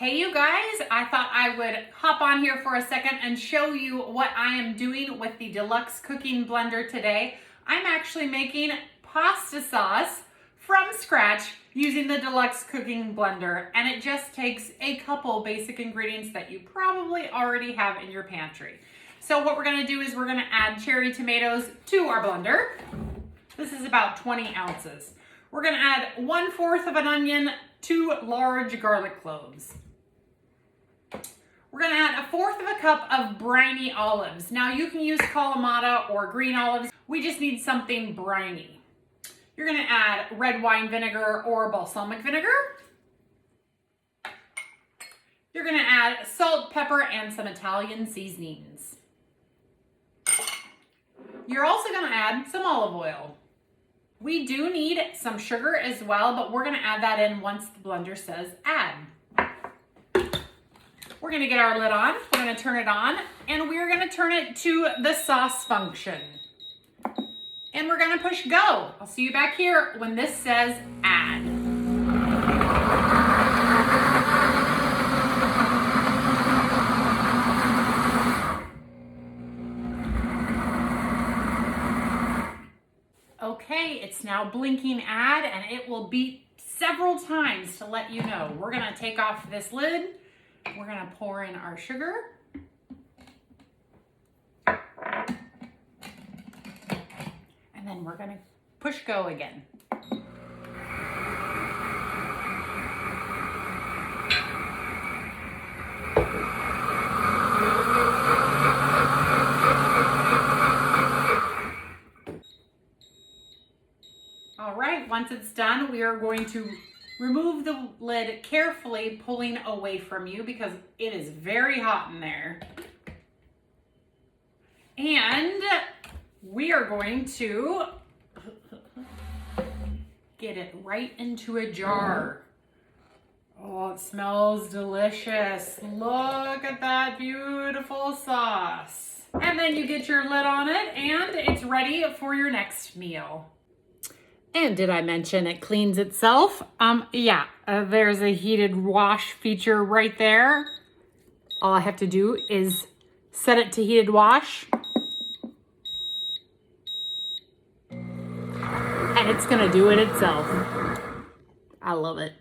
Hey you guys, I thought I would hop on here for a second and show you what I am doing with the Deluxe Cooking Blender today. I'm actually making pasta sauce from scratch using the Deluxe Cooking Blender, and it just takes a couple basic ingredients that you probably already have in your pantry. So what we're gonna do is we're gonna add cherry tomatoes to our blender. This is about 20 ounces. We're gonna add 1/4 of an onion, 2 large garlic cloves. We're gonna add 1/4 of a cup of briny olives. Now you can use Kalamata or green olives. We just need something briny. You're gonna add red wine vinegar or balsamic vinegar. You're gonna add salt, pepper, and some Italian seasonings. You're also gonna add some olive oil. We do need some sugar as well, but we're gonna add that in once the blender says add. We're gonna get our lid on, we're gonna turn it on, and we're gonna turn it to the sauce function. And we're gonna push go. I'll see you back here when this says add. Okay, it's now blinking add, and it will beep several times to let you know. We're gonna take off this lid. We're gonna pour in our sugar. And then we're gonna push go again. All right, once it's done, we are going to remove the lid carefully, pulling away from you because it is very hot in there. And we are going to get it right into a jar. Oh, it smells delicious. Look at that beautiful sauce. And then you get your lid on it and it's ready for your next meal. And did I mention it cleans itself? There's a heated wash feature right there. All I have to do is set it to heated wash. And it's gonna do it itself. I love it.